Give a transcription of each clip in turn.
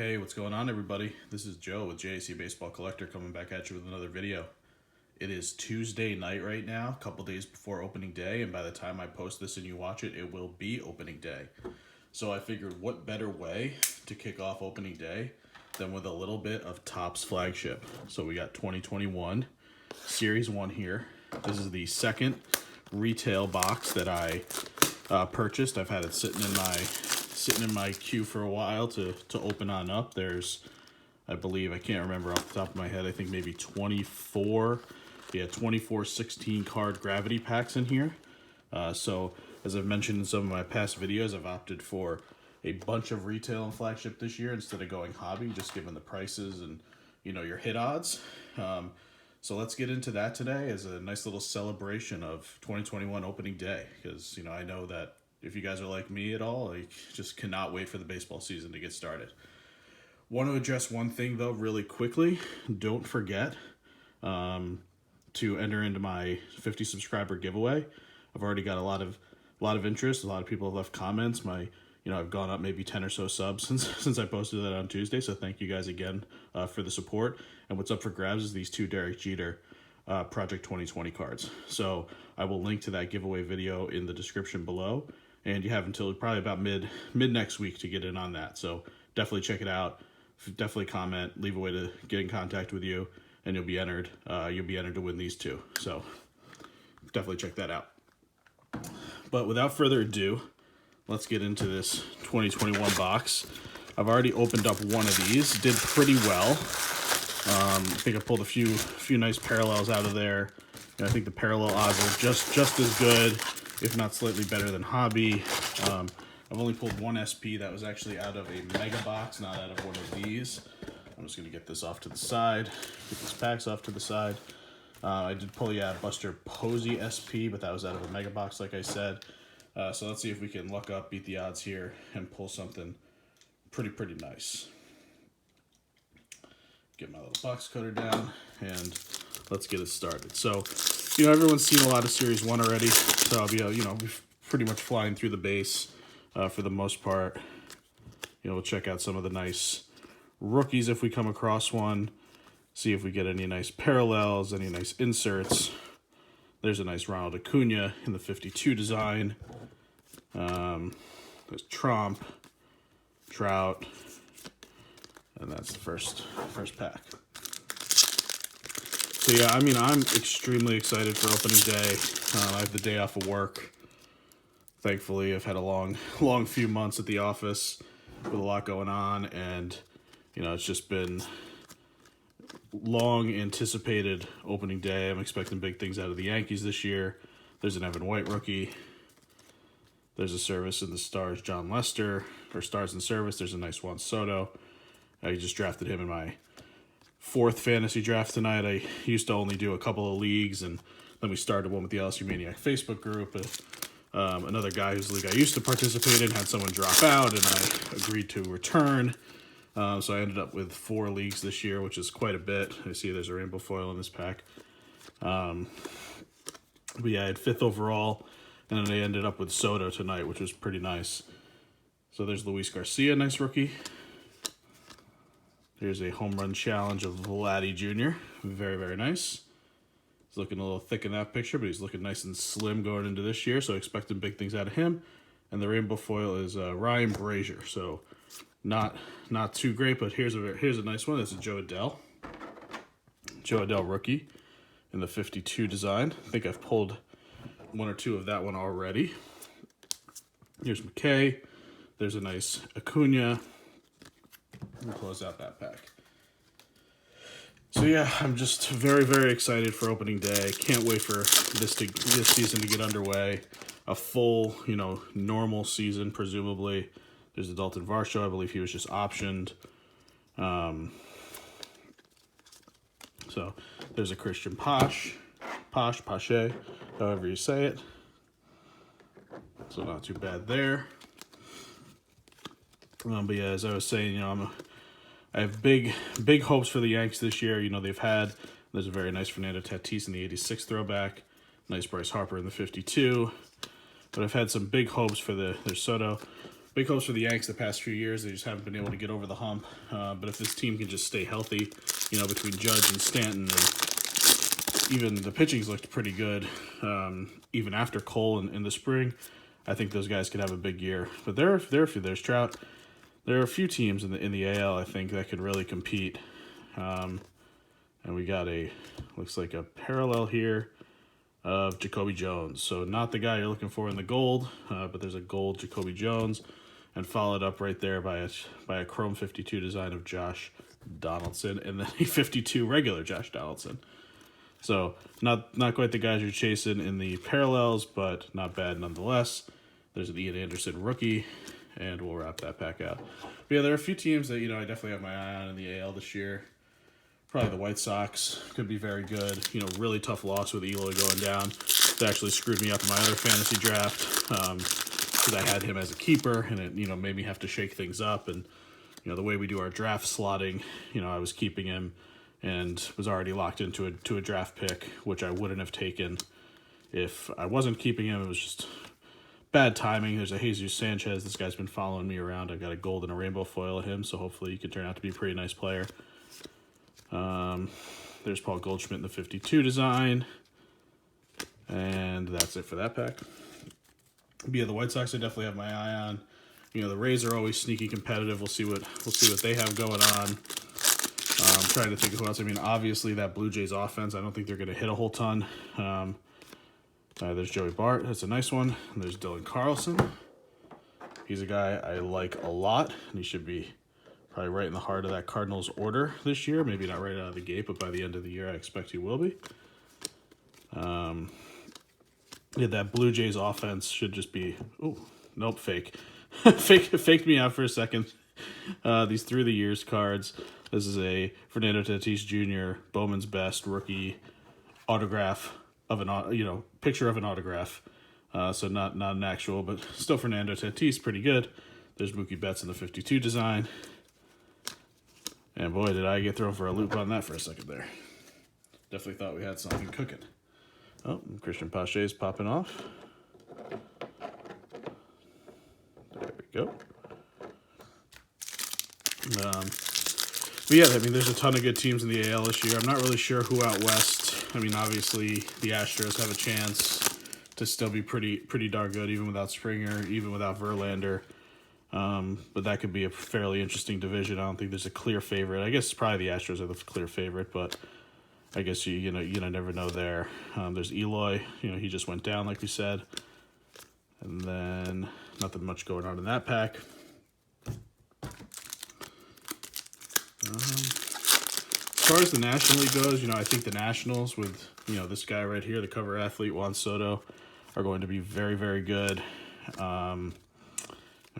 Hey, what's going on, everybody? This is Joe with JAC Baseball Collector coming back at you with another video. It is Tuesday night right now, a couple days before opening day, and by the time I post this and you watch it, it will be opening day. So I figured what better way to kick off opening day than with a little bit of Topps flagship. So we got 2021 Series 1 here. This is the second retail box that I purchased. I've had it sitting in my queue for a while to open on up. There's, I believe, I can't remember off the top of my head, I think maybe 24 16 card gravity packs in here. So as I've mentioned in some of my past videos, I've opted for a bunch of retail and flagship this year instead of going hobby, just given the prices and your hit odds. So let's get into that today as a nice little celebration of 2021 opening day, because I know that if you guys are like me at all, I just cannot wait for the baseball season to get started. Want to address one thing though really quickly. Don't forget to enter into my 50 subscriber giveaway. I've already got a lot of interest. A lot of people have left comments. I've gone up maybe 10 or so subs since I posted that on Tuesday. So thank you guys again for the support. And what's up for grabs is these two Derek Jeter Project 2020 cards. So I will link to that giveaway video in the description below. And you have until probably about mid next week to get in on that. So definitely check it out. Definitely comment, leave a way to get in contact with you, and you'll be entered. You'll be entered to win these two. So definitely check that out. But without further ado, let's get into this 2021 box. I've already opened up one of these. Did pretty well. I think I pulled a few nice parallels out of there. I think the parallel odds are just as good, if not slightly better than hobby. I've only pulled one SP that was actually out of a mega box, not out of one of these. I'm just going to get this off to the side, get these packs off to the side. I did pull, Buster Posey SP, but that was out of a mega box, like I said. So let's see if we can luck up, beat the odds here, and pull something pretty nice. Get my little box cutter down, and let's get it started. So, everyone's seen a lot of Series 1 already, so I'll be, pretty much flying through the base for the most part. We'll check out some of the nice rookies if we come across one, see if we get any nice parallels, any nice inserts. There's a nice Ronald Acuna in the 52 design. There's Trout, and that's the first pack. So yeah, I'm extremely excited for opening day. I have the day off of work. Thankfully, I've had a long few months at the office with a lot going on, and it's just been long anticipated opening day. I'm expecting big things out of the Yankees this year. There's an Evan White rookie. There's a service in the Stars, John Lester, or Stars in Service. There's a nice Juan Soto. I just drafted him in my 4th fantasy draft tonight. I used to only do a couple of leagues, and then we started one with the LSU Maniac Facebook group. Another guy whose league I used to participate in had someone drop out, and I agreed to return. So I ended up with 4 leagues this year, which is quite a bit. I see there's a rainbow foil in this pack. But yeah, I had 5th overall, and then I ended up with Soto tonight, which was pretty nice. So there's Luis Garcia, nice rookie. Here's a home run challenge of Vladdy Jr. Very nice. He's looking a little thick in that picture, but he's looking nice and slim going into this year, so expecting big things out of him. And the rainbow foil is Ryan Brazier, so not too great, but here's a nice one. That's a Joe Adell rookie in the 52 design. I think I've pulled 1 or 2 of that one already. Here's McKay. There's a nice Acuna. We'll close out that pack. So yeah, I'm just very excited for opening day. Can't wait for this season to get underway. A full, normal season, presumably. There's the Dalton Varsho. I believe he was just optioned. So there's a Christian Pache, however you say it. So not too bad there. But yeah, as I was saying, I have big hopes for the Yanks this year. There's a very nice Fernando Tatis in the 86 throwback. Nice Bryce Harper in the 52. But I've had some big hopes for there's Soto. big hopes for the Yanks the past few years. They just haven't been able to get over the hump. But if this team can just stay healthy, you know, between Judge and Stanton, and even the pitching's looked pretty good, even after Cole in the spring, I think those guys could have a big year. But there's Trout. There are a few teams in the AL, I think, that could really compete. And we got looks like a parallel here of Jacoby Jones. So not the guy you're looking for in the gold, but there's a gold Jacoby Jones, and followed up right there by a Chrome 52 design of Josh Donaldson, and then a 52 regular Josh Donaldson. So not quite the guys you're chasing in the parallels, but not bad nonetheless. There's an Ian Anderson rookie, and we'll wrap that pack out. But yeah, there are a few teams that, you know, I definitely have my eye on in the AL this year. Probably the White Sox could be very good. You know, really tough loss with Eloy going down. That actually screwed me up in my other fantasy draft, because I had him as a keeper, and it, you know, made me have to shake things up. And, you know, the way we do our draft slotting, you know, I was keeping him and was already locked into a draft pick, which I wouldn't have taken if I wasn't keeping him. It was just bad timing. There's a Jesus Sanchez. This guy's been following me around. I got a gold and a rainbow foil of him, so hopefully he can turn out to be a pretty nice player. There's Paul Goldschmidt in the 52 design, and that's it for that pack. But yeah, the White Sox I definitely have my eye on. You know, the Rays are always sneaky competitive. We'll see what they have going on. I'm trying to think of who else. I mean, obviously that Blue Jays offense, I don't think they're going to hit a whole ton. There's Joey Bart. That's a nice one. And there's Dylan Carlson. He's a guy I like a lot, and he should be probably right in the heart of that Cardinals order this year. Maybe not right out of the gate, but by the end of the year, I expect he will be. Yeah, that Blue Jays offense should just be... Oh, nope, fake. Faked me out for a second. These through the years cards. This is a Fernando Tatis Jr. Bowman's Best rookie autograph of picture of an autograph. So not an actual, but still Fernando Tatis, pretty good. There's Mookie Betts in the 52 design. And boy, did I get thrown for a loop on that for a second there. Definitely thought we had something cooking. Oh, Christian Pache's popping off. There we go. But yeah, I mean, there's a ton of good teams in the AL this year. I'm not really sure who out west. I mean, obviously, the Astros have a chance to still be pretty darn good, even without Springer, even without Verlander. But that could be a fairly interesting division. I don't think there's a clear favorite. I guess probably the Astros are the clear favorite, but I guess you never know there. There's Eloy. You know, he just went down, like we said. And then nothing much going on in that pack. As far as the National League goes, you know, I think the Nationals with, you know, this guy right here, the cover athlete, Juan Soto, are going to be very, very good. I'm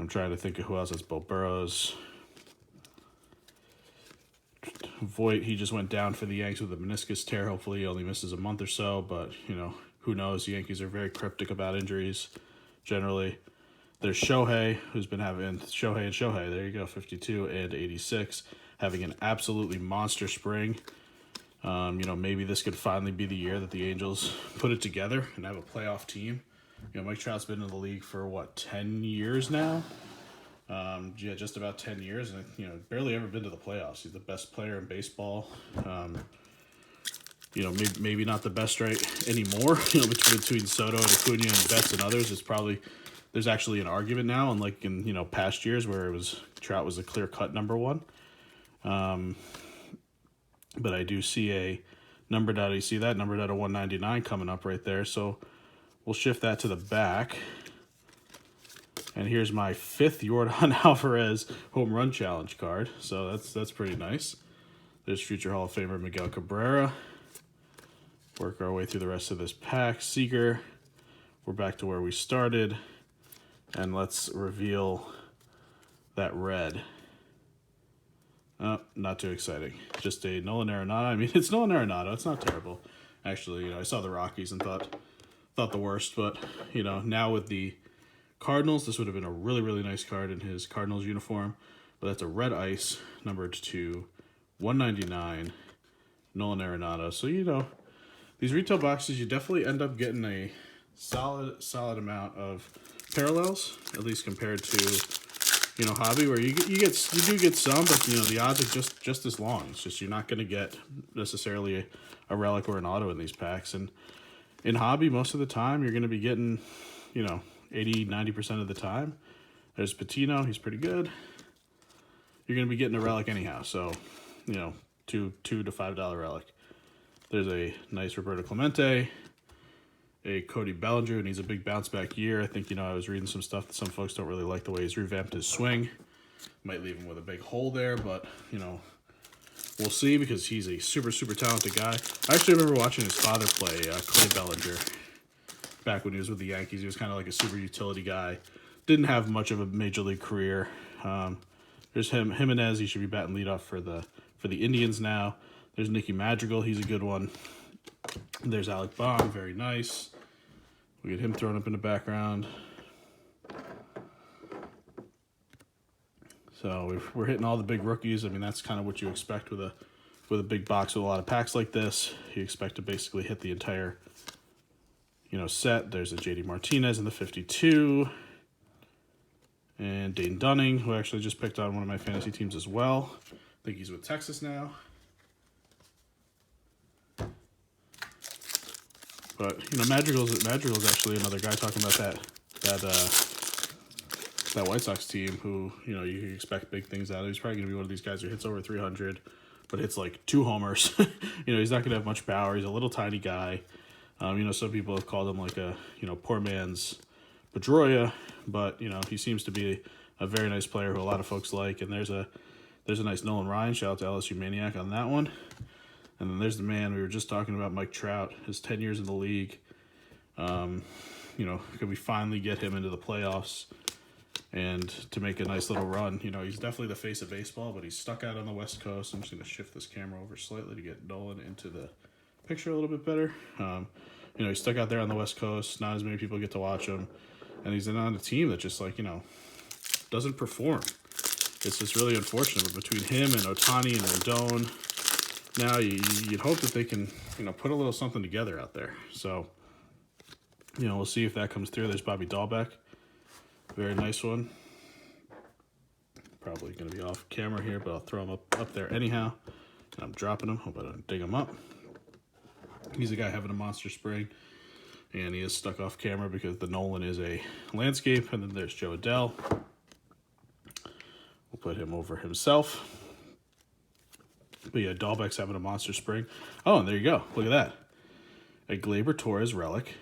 trying to think of who else. That's Bo Burrows. Voit, he just went down for the Yanks with a meniscus tear. Hopefully he only misses a month or so, but, you know, who knows? The Yankees are very cryptic about injuries, generally. There's Shohei, who's been having Shohei, there you go, 52 and 86, having an absolutely monster spring. You know, maybe this could finally be the year that the Angels put it together and have a playoff team. You know, Mike Trout's been in the league for, 10 years now? Yeah, just about 10 years, and, you know, barely ever been to the playoffs. He's the best player in baseball. You know, maybe not the best right anymore. You know, between Soto and Acuna and Betts and others, there's actually an argument now, unlike in, you know, past years where Trout was a clear-cut number one. But I do see a numbered out. You see that numbered out of 199 coming up right there. So we'll shift that to the back. And here's my 5th Yordan Alvarez home run challenge card. So that's pretty nice. There's future Hall of Famer Miguel Cabrera. Work our way through the rest of this pack. Seager. We're back to where we started. And let's reveal that red. Oh, not too exciting. Just a Nolan Arenado. I mean, it's Nolan Arenado. It's not terrible. Actually, you know, I saw the Rockies and thought the worst. But, you know, now with the Cardinals, this would have been a really, really nice card in his Cardinals uniform. But that's a red ice, numbered to 199, Nolan Arenado. So, you know, these retail boxes, you definitely end up getting a solid amount of parallels, at least compared to hobby where you do get some, but the odds are just as long. It's just you're not going to get necessarily a relic or an auto in these packs. And in hobby, most of the time you're going to be getting 80-90% of the time. There's Patino, he's pretty good. You're going to be getting a relic anyhow, so $2 to $5 relic. There's a nice Roberto Clemente, a Cody Ballinger who needs a big bounce back year. I think, I was reading some stuff that some folks don't really like the way he's revamped his swing. Might leave him with a big hole there, but, we'll see because he's a super, super talented guy. I actually remember watching his father play, Cody Ballinger, back when he was with the Yankees. He was kind of like a super utility guy. Didn't have much of a major league career. There's Jimenez. He should be batting leadoff for the Indians now. There's Nicky Madrigal. He's a good one. There's Alec Baum. Very nice. We get him thrown up in the background. So we're hitting all the big rookies. I mean, that's kind of what you expect with a big box with a lot of packs like this. You expect to basically hit the entire, set. There's a JD Martinez in the 52. And Dane Dunning, who actually just picked on one of my fantasy teams as well. I think he's with Texas now. But, Madrigal's actually another guy talking about that White Sox team who, you expect big things out of. He's probably going to be one of these guys who hits over 300, but hits like 2 homers. He's not going to have much power. He's a little tiny guy. Some people have called him like a, poor man's Pedroia, but, he seems to be a very nice player who a lot of folks like. And there's a nice Nolan Ryan. Shout out to LSU Maniac on that one. And then there's the man we were just talking about, Mike Trout, his 10 years in the league. Could we finally get him into the playoffs and to make a nice little run? He's definitely the face of baseball, but he's stuck out on the West Coast. I'm just going to shift this camera over slightly to get Nolan into the picture a little bit better. He's stuck out there on the West Coast. Not as many people get to watch him. And he's on a team that just, doesn't perform. It's just really unfortunate. But between him and Ohtani and Rendon, now you'd hope that they can, put a little something together out there. So, we'll see if that comes through. There's Bobby Dahlbeck. Very nice one. Probably going to be off camera here, but I'll throw him up there anyhow. And I'm dropping him. Hope I don't dig him up. He's a guy having a monster spring. And he is stuck off camera because the Nolan is a landscape. And then there's Joe Adell. We'll put him over himself. But yeah, Dahlbeck's having a monster spring. Oh, and there you go. Look at that. A Gleyber Torres relic,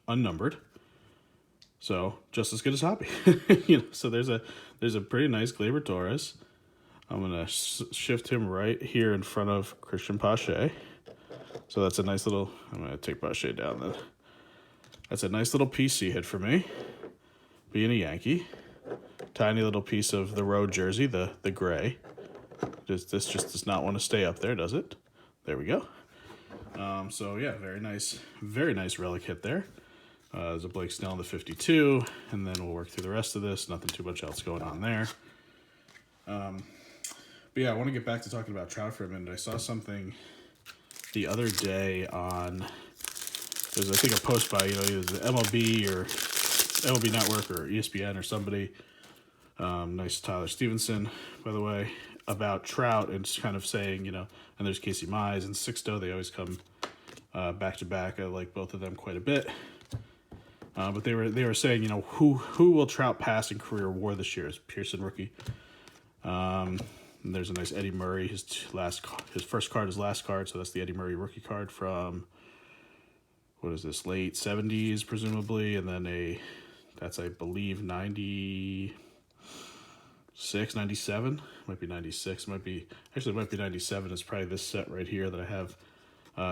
unnumbered. So just as good as hobby. So there's a pretty nice Gleyber Torres. I'm gonna shift him right here in front of Christian Pache. So that's a nice little. I'm gonna take Pache down then. That's a nice little PC hit for me. Being a Yankee, tiny little piece of the road jersey, the gray. This just does not want to stay up there, does it? There we go. So yeah, very nice relic hit there. There's a Blake Snell in the 52, and then we'll work through the rest of this. Nothing too much else going on there. But yeah, I want to get back to talking about Trout for a minute. I saw something the other day on, there's I think a post by, it was the MLB or MLB Network or ESPN or somebody. Nice Tyler Stevenson, by the way, about Trout and just kind of saying, and there's Casey Mize and Sixto. They always come back to back. I like both of them quite a bit. But they were saying, who will Trout pass in career WAR this year? Is Pearson rookie? And there's a nice Eddie Murray. His first card is last card, so that's the Eddie Murray rookie card from, what is this, late 70s presumably, and then that's I believe 96, 97, might be 96, might be 97. It's probably this set right here that I have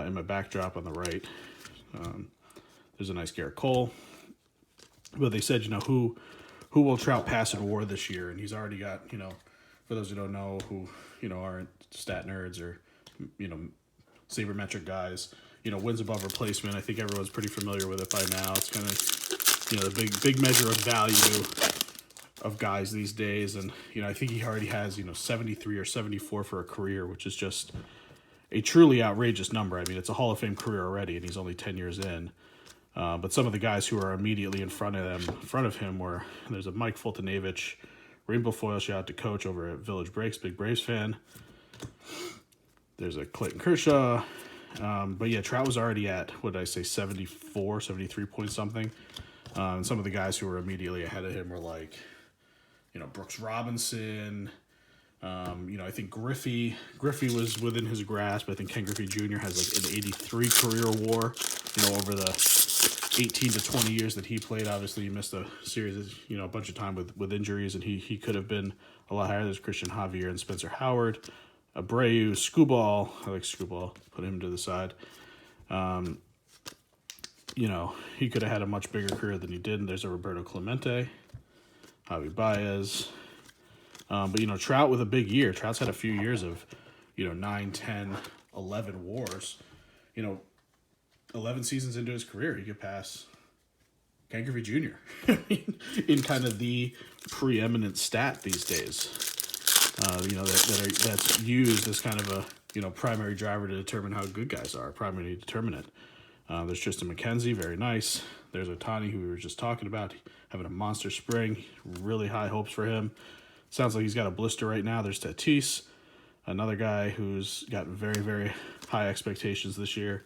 in my backdrop on the right. There's a nice Garrett Cole. But they said, who will Trout pass in WAR this year? And he's already got, for those who don't know, who, aren't stat nerds or, sabermetric guys, wins above replacement. I think everyone's pretty familiar with it by now. It's kind of, the big measure of value of guys these days. And, I think he already has, 73 or 74 for a career, which is just a truly outrageous number. I mean, it's a Hall of Fame career already, and he's only 10 years in. But some of the guys who are immediately in front of him were, there's a Mike Fultonavich Rainbow foil, shout out to Coach over at Village Breaks, big Braves fan. There's a Clayton Kershaw. But yeah, Trout was already at, what did I say, 74, 73 point something. And some of the guys who were immediately ahead of him were like, Brooks Robinson. I think Griffey was within his grasp. I think Ken Griffey Jr. has like an 83 career WAR, over the 18 to 20 years that he played. Obviously, he missed a series, a bunch of time with injuries, and he could have been a lot higher. There's Christian Javier and Spencer Howard, Abreu, Skubal. I like Skubal. Put him to the side. He could have had a much bigger career than he did. And there's a Roberto Clemente, Javi Baez. But, Trout with a big year. Trout's had a few years of, 9, 10, 11 WARs. 11 seasons into his career, he could pass Ken Griffey Jr. in kind of the preeminent stat these days. That's used as kind of a, primary driver to determine how good guys are, primary determinant. There's Tristan McKenzie, very nice. There's Ohtani, who we were just talking about, having a monster spring. Really high hopes for him. Sounds like he's got a blister right now. There's Tatis, another guy who's got very, very high expectations this year.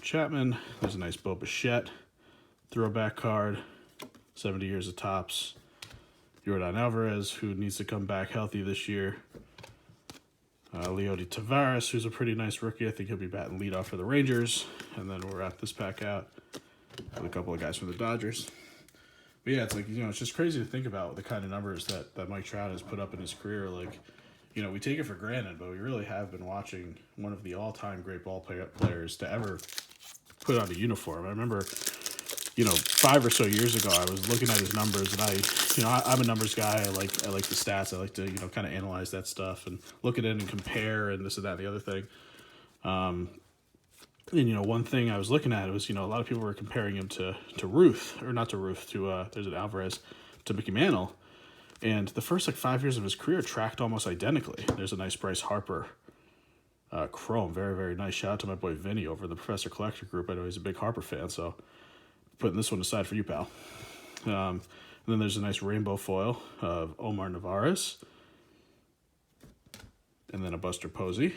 Chapman, there's a nice Bo Bichette throwback card, 70 years of tops. Yordan Alvarez, who needs to come back healthy this year. Leody Taveras, who's a pretty nice rookie. I think he'll be batting leadoff for the Rangers. And then we'll wrap this pack out with a couple of guys from the Dodgers. But yeah, it's like, it's just crazy to think about the kind of numbers that Mike Trout has put up in his career. Like, we take it for granted, but we really have been watching one of the all-time great ball players to ever put on a uniform. I remember, 5 or so years ago, I was looking at his numbers, and I'm a numbers guy. I like the stats. I like to, kind of analyze that stuff and look at it and compare and this and that and the other thing. And, one thing I was looking at was, a lot of people were comparing him to Ruth, or not to Ruth, there's an Alvarez, to Mickey Mantle. And the first 5 years of his career tracked almost identically. There's a nice Bryce Harper chrome. Very, very nice. Shout out to my boy Vinny over in the Professor Collector group. I know he's a big Harper fan, so putting this one aside for you, pal. And then there's a nice rainbow foil of Omar Novaris. And then a Buster Posey.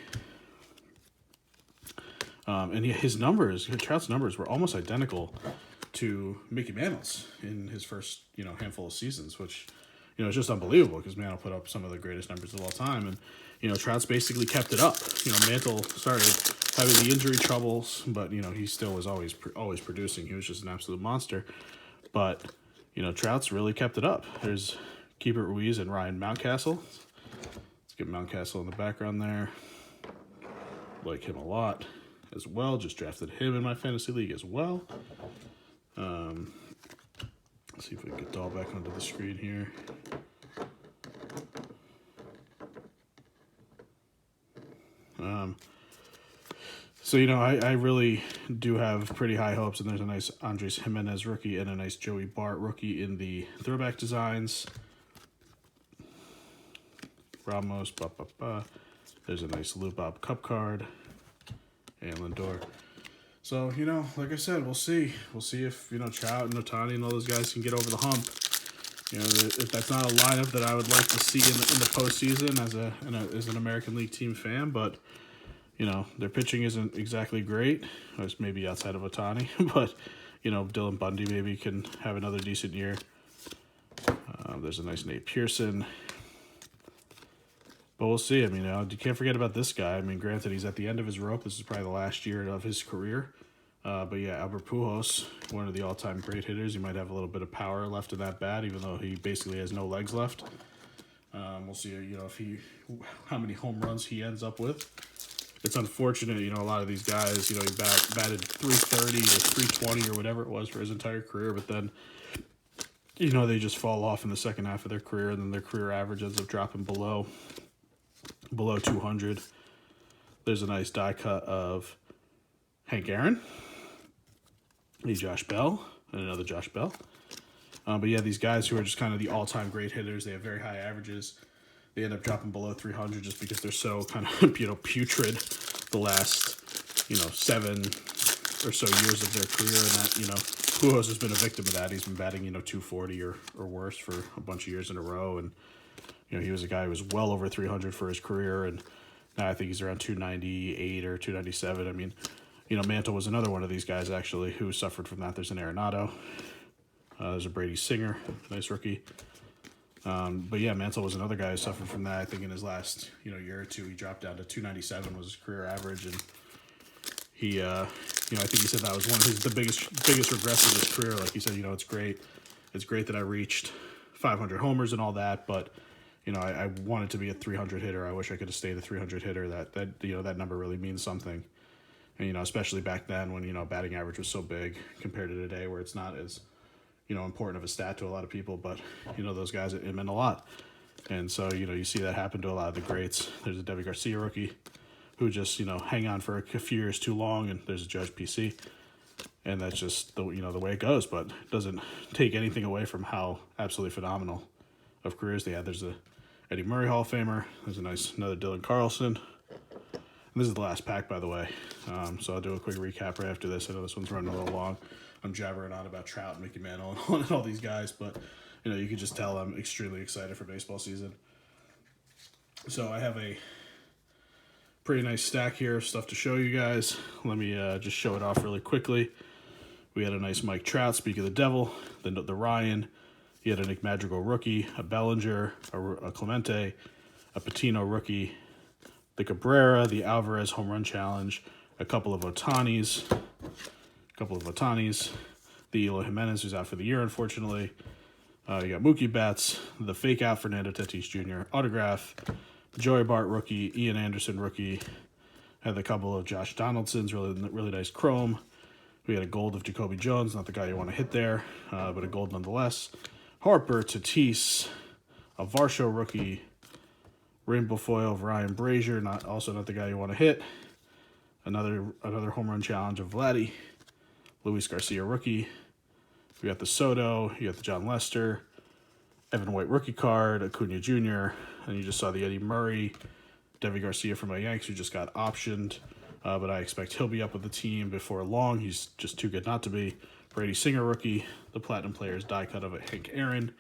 And his numbers, Trout's numbers were almost identical to Mickey Mantle's in his first, handful of seasons, which, it's just unbelievable because Mantle put up some of the greatest numbers of all time. And, Trout's basically kept it up. Mantle started having the injury troubles, but, he still was always producing. He was just an absolute monster. But, Trout's really kept it up. There's Keeper Ruiz and Ryan Mountcastle. Let's get Mountcastle in the background there. Like him a lot as well. Just drafted him in my fantasy league as well. Let's see if we can get Dahl back onto the screen here. So, I really do have pretty high hopes, and there's a nice Andres Jimenez rookie and a nice Joey Bart rookie in the throwback designs. Ramos, There's a nice Lou Bob Cup card. And Lindor. So, like I said, we'll see. We'll see if, Trout and Ohtani and all those guys can get over the hump. If that's not a lineup that I would like to see in the postseason as an American League team fan, but, their pitching isn't exactly great. It's maybe outside of Ohtani, but, Dylan Bundy maybe can have another decent year. There's a nice Nate Pearson. But we'll see. You can't forget about this guy. Granted, he's at the end of his rope. This is probably the last year of his career. But yeah, Albert Pujols, one of the all-time great hitters. He might have a little bit of power left in that bat, even though he basically has no legs left. We'll see, how many home runs he ends up with. It's unfortunate, a lot of these guys, he batted 330 or 320 or whatever it was for his entire career, but then, they just fall off in the second half of their career, and then their career average ends up dropping below 200. There's a nice die cut of Hank Aaron, a Josh Bell, and another Josh Bell. But yeah, these guys who are just kind of the all-time great hitters, they have very high averages. They end up dropping below 300 just because they're so kind of, putrid the last, 7, or so years of their career, and that, Pujols has been a victim of that. He's been batting, 240 or worse for a bunch of years in a row, and he was a guy who was well over 300 for his career, and now I think he's around 298 or 297. I mean, Mantle was another one of these guys, actually, who suffered from that. There's an Arenado. There's a Brady Singer, nice rookie. But yeah, Mantle was another guy who suffered from that. I think in his last, year or two, he dropped down to 297 was his career average, and he, I think he said that was one of the biggest regrets of his career. Like he said, it's great that I reached 500 homers and all that, but I wanted to be a 300 hitter. I wish I could have stayed a 300 hitter. That number really means something. And, especially back then when, batting average was so big compared to today where it's not as, important of a stat to a lot of people. But, those guys, it meant a lot. And so, you see that happen to a lot of the greats. There's a Deivi Garcia rookie who just, hang on for a few years too long, and there's a Judge PC. And that's just, the way it goes. But it doesn't take anything away from how absolutely phenomenal of careers they had. There's a Eddie Murray Hall of Famer. There's another Dylan Carlson. And this is the last pack, by the way. So I'll do a quick recap right after this. I know this one's running a little long. I'm jabbering on about Trout and Mickey Mantle and all these guys, but you can just tell I'm extremely excited for baseball season. So I have a pretty nice stack here of stuff to show you guys. Let me just show it off really quickly. We had a nice Mike Trout, speak of the devil, the Ryan. You had a Nick Madrigal rookie, a Bellinger, a Clemente, a Patino rookie, the Cabrera, the Alvarez home run challenge, a couple of Otanis, the Eloy Jimenez, who's out for the year, unfortunately. You got Mookie Betts, the fake out Fernando Tatis Jr. autograph, Joey Bart rookie, Ian Anderson rookie. Had a couple of Josh Donaldsons, really nice chrome. We had a gold of Jacoby Jones, not the guy you want to hit there, but a gold nonetheless. Harper, Tatis, a Varsho rookie, rainbow foil of Ryan Brazier, not the guy you want to hit. Another home run challenge of Vladdy, Luis Garcia rookie. We got the Soto, you got the John Lester, Evan White rookie card, Acuna Jr., and you just saw the Eddie Murray, Deivi Garcia from my Yanks, who just got optioned, but I expect he'll be up with the team before long. He's just too good not to be. Brady Singer rookie, the Platinum Players die cut of a Hank Aaron.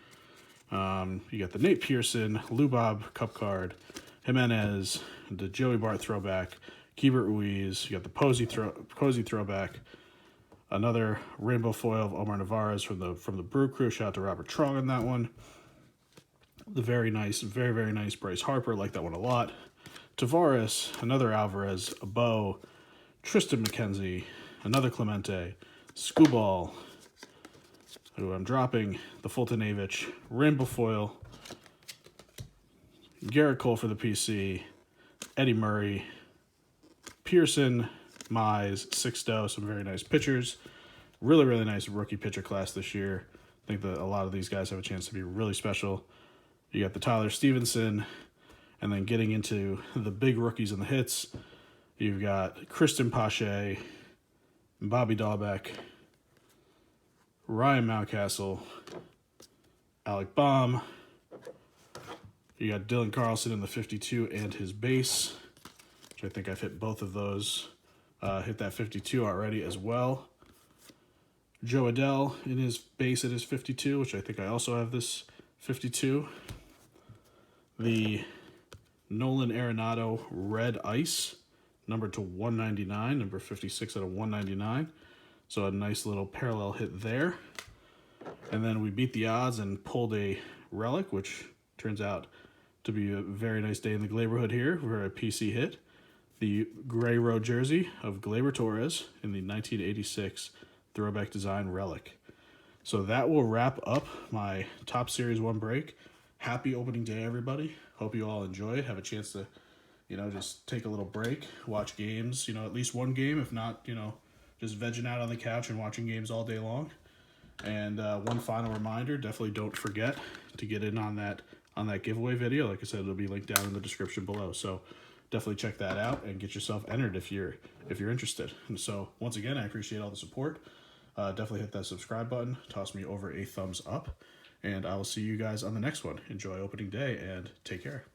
You got the Nate Pearson, Lubob Cup card, Jimenez, the Joey Bart throwback, Keibert Ruiz. You got the Posey throwback, another rainbow foil of Omar Novaris from the Brew Crew. Shout out to Robert Trong on that one. The very nice Bryce Harper, like that one a lot. Tavares, another Alvarez, a Bo, Tristan McKenzie, another Clemente, Skubal, who I'm dropping, the Fultonavich, rainbow foil, Garrett Cole for the PC, Eddie Murray, Pearson, Mize, Sixto, some very nice pitchers. Really nice rookie pitcher class this year. I think that a lot of these guys have a chance to be really special. You got the Tyler Stevenson, and then getting into the big rookies and the hits, you've got Kristen Pache, Bobby Dahlbeck, Ryan Mountcastle, Alec Baum. You got Dylan Carlson in the 52 and his base, which I think I've hit both of those. Hit that 52 already as well. Joe Adell in his base at his 52, which I think I also have this 52. The Nolan Arenado Red Ice, numbered to 199, number 56 out of 199. So a nice little parallel hit there. And then we beat the odds and pulled a relic, which turns out to be a very nice day in the Glaberhood here for a PC hit. The Gray Road jersey of Gleyber Torres in the 1986 Throwback Design relic. So that will wrap up my Top Series 1 break. Happy opening day, everybody. Hope you all enjoyed. Have a chance to, just take a little break, watch games, at least one game, if not, just vegging out on the couch and watching games all day long. And one final reminder, definitely don't forget to get in on that giveaway video. Like I said, it'll be linked down in the description below. So definitely check that out and get yourself entered if you're interested. And so once again, I appreciate all the support. Definitely hit that subscribe button. Toss me over a thumbs up. And I will see you guys on the next one. Enjoy opening day and take care.